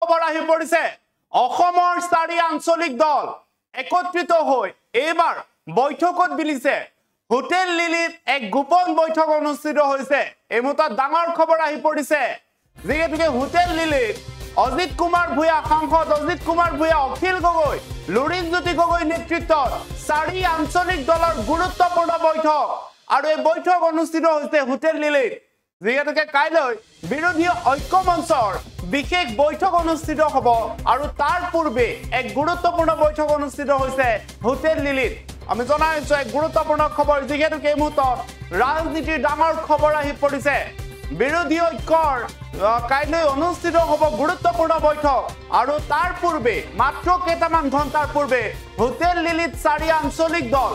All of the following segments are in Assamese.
খবৰ আহি পৰিছে অসমৰ 4 আঞ্চলিক দল একত্ৰিত হৈ এইবাৰ বৈঠকত বিলিছে হোটেল লিলিত এক গোপন বৈঠক অনুষ্ঠিত হৈছে এই মুহূৰ্তত ডাঙৰ খবৰ আহি পৰিছে যেহেতুকে হোটেল লিলিত অজিত কুমাৰ ভূঞা সাংসদ অজিত কুমাৰ ভূঞা অখিল গগৈ লুৰিণজ্যোতি গগৈ নেতৃত্বত 4 আঞ্চলিক দলৰ গুৰুত্বপূৰ্ণ বৈঠক আৰু এই বৈঠক অনুষ্ঠিত হৈছে হোটেল লিলিত যেহেতুকে কাইলৈ বিৰোধী ঐক্য মঞ্চৰ বিশেষ বৈঠক অনুষ্ঠিত হ'ব আৰু তাৰ পূৰ্বে এক গুৰুত্বপূৰ্ণ বৈঠক অনুষ্ঠিত হৈছে হোটেল লিলিত আমি জনাইছো এক গুৰুত্বপূৰ্ণ খবৰ যেহেতুকে এই মুহূৰ্তত ৰাজনীতিৰ ডাঙৰ খবৰ আহি পৰিছে বিৰোধী ঐক্যৰ কাইলৈ অনুষ্ঠিত হ'ব গুৰুত্বপূৰ্ণ বৈঠক আৰু তাৰ পূৰ্বে মাত্ৰ কেইটামান ঘণ্টাৰ পূৰ্বে হোটেল লিলিত 4 আঞ্চলিক দল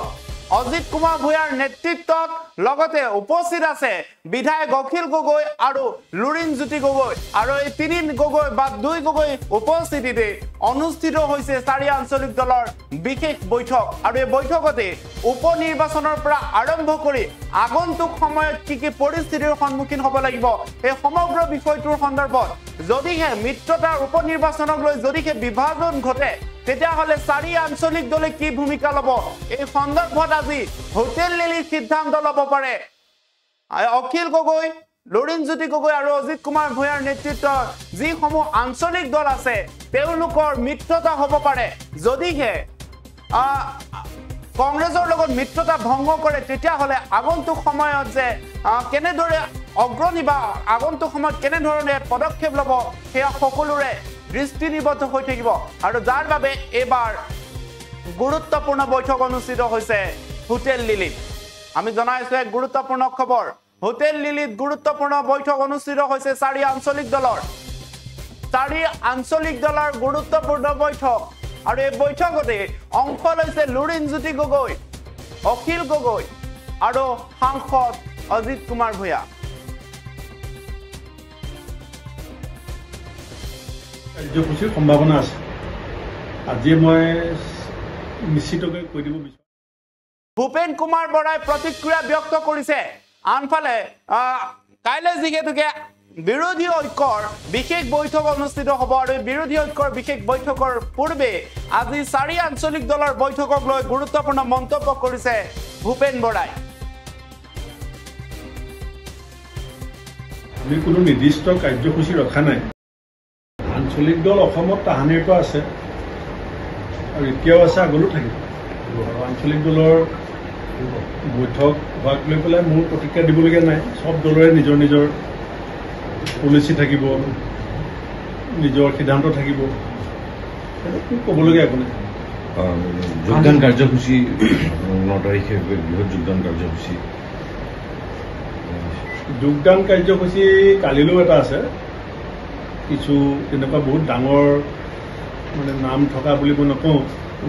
অজিত কুমাৰ ভূঞাৰ নেতৃত্বত লগতে উপস্থিত আছে বিধায়ক অখিল গগৈ আৰু লুৰিণজ্যোতি গগৈ আৰু এই 3 গগৈ বা 2 গগৈ উপস্থিতিতে অনুষ্ঠিত হৈছে 4 আঞ্চলিক দলৰ বিশেষ বৈঠক আৰু এই বৈঠকতে উপনিৰ্বাচনৰ পৰা আৰম্ভ কৰি আগন্তুক সময়ত কি পৰিস্থিতিৰ সন্মুখীন হ'ব লাগিব এই সমগ্ৰ বিষয়টোৰ সন্দৰ্ভত যদিহে মিত্ৰতাৰ উপনিৰ্বাচনক লৈ যদিহে বিভাজন ঘটে তেতিয়া হলে 4 আঞ্চলিক দলে কি ভূমিকা লব এই সন্দৰ্ভত আজি হোটেল লিলিত সিদ্ধান্ত লব পাৰে অখিল গগৈ লুৰিণজ্যোতি গগৈ আৰু অজিত কুমাৰ ভূঞাৰ নেতৃত্বত যি সমূহ আঞ্চলিক দল আছে তেওঁলোকৰ মিত্ৰতা হ'ব পাৰে যদিহে কংগ্ৰেছৰ লগত মিত্ৰতা ভংগ কৰে তেতিয়া হলে আগন্তুক সময়ত যে কেনেদৰে অগ্ৰণী বা আগন্তুক সময়ত কেনেধৰণে পদক্ষেপ লব সেয়া সকলোৰে দৃষ্টি নিবদ্ধ হৈ থাকিব আৰু যাৰ বাবে এবাৰ গুৰুত্বপূৰ্ণ বৈঠক অনুষ্ঠিত হৈছে হোটেল লিলিত আমি জনাইছো এক গুৰুত্বপূৰ্ণ খবৰ হোটেল লিলিত গুৰুত্বপূৰ্ণ বৈঠক অনুষ্ঠিত হৈছে 4 আঞ্চলিক দলৰ 4 আঞ্চলিক দলৰ গুৰুত্বপূৰ্ণ বৈঠক আৰু এই বৈঠকতে অংশ লৈছে লুৰিণজ্যোতি গগৈ অখিল গগৈ আৰু সাংসদ অজিত কুমাৰ ভূঞা কাৰ্যসূচীৰ সম্ভাৱনা আছে আজি মই নিশ্চিতকৈ কৈ দিব বিচাৰো ভূপেন কুমাৰ বৰাই প্ৰতিক্ৰিয়া ব্যক্ত কৰিছে আনফালে কাইলৈ যিহেতুকে বিৰোধী ঐক্যৰ বিশেষ বৈঠক অনুষ্ঠিত হ'ব আৰু বিৰোধী ঐক্যৰ বিশেষ বৈঠকৰ পূৰ্বে আজি 4 আঞ্চলিক দলৰ বৈঠকক লৈ গুৰুত্বপূৰ্ণ মন্তব্য কৰিছে ভূপেন বৰাই আমি কোনো নিৰ্দিষ্ট কাৰ্যসূচী ৰখা নাই আঞ্চলিক দল অসমত তাহানিৰ পৰা আছে আৰু এতিয়াও আছে আগলৈও থাকিব আঞ্চলিক দলৰ বৈঠক হোৱাক লৈ পেলাই মোৰ প্ৰতিক্ৰিয়া দিবলগীয়া নাই সব দলৰে নিজৰ নিজৰ পলিচি থাকিব নিজৰ সিদ্ধান্ত থাকিব ক'বলগীয়া একো নাই যোগদান কাৰ্যসূচী 9 তাৰিখে বৃহৎ যোগদান কাৰ্যসূচী কালিলৈও এটা আছে কিছু তেনেকুৱা বহুত ডাঙৰ মানে নাম থকা বুলি মই নকওঁ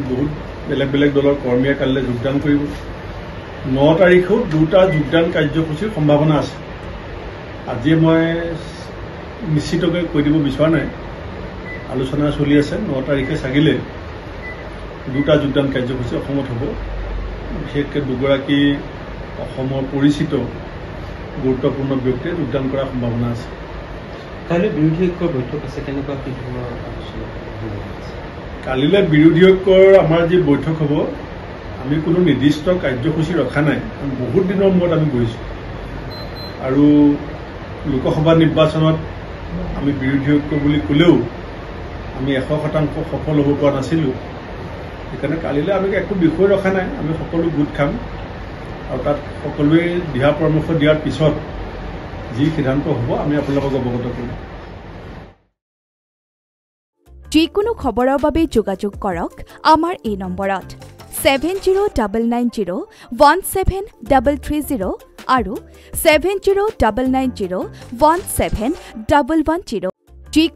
বহুত বেলেগ বেলেগ দলৰ কৰ্মীয়ে কালিলৈ যোগদান কৰিব 9 তাৰিখেও 2টা যোগদান কাৰ্যসূচীৰ সম্ভাৱনা আছে আজি মই নিশ্চিতকৈ কৈ দিব বিচৰা নাই আলোচনা চলি আছে 9 তাৰিখে চাগিলে 2টা যোগদান কাৰ্যসূচী অসমত হ'ব বিশেষকৈ 2গৰাকী অসমৰ পৰিচিত গুৰুত্বপূৰ্ণ ব্যক্তিয়ে যোগদান কৰাৰ সম্ভাৱনা আছে কাইলৈ বিৰোধী ঐক্যৰ বৈঠক আছে কেনেকুৱা কি ধৰণৰ আলোচনা কালিলৈ বিৰোধী ঐক্যৰ আমাৰ যি বৈঠক হ'ব আমি কোনো নিৰ্দিষ্ট কাৰ্যসূচী ৰখা নাই বহুত দিনৰ মূৰত আমি বহিছোঁ আৰু লোকসভা নিৰ্বাচনত আমি বিৰোধী ঐক্য বুলি ক'লেও আমি 100% সফল হ'ব পৰা নাছিলোঁ সেইকাৰণে কালিলৈ আমি একো বিষয় ৰখা নাই আমি সকলো গোট খাম আৰু তাত সকলোৱে দিহা পৰামৰ্শ দিয়াৰ পিছত যি সিদ্ধান্ত হ'ব আমি আপোনালোকক অৱগত কৰিম যিকোনো খবৰৰ বাবে যোগাযোগ কৰক আমাৰ এই নম্বৰত 7099017330 আৰু 7099017110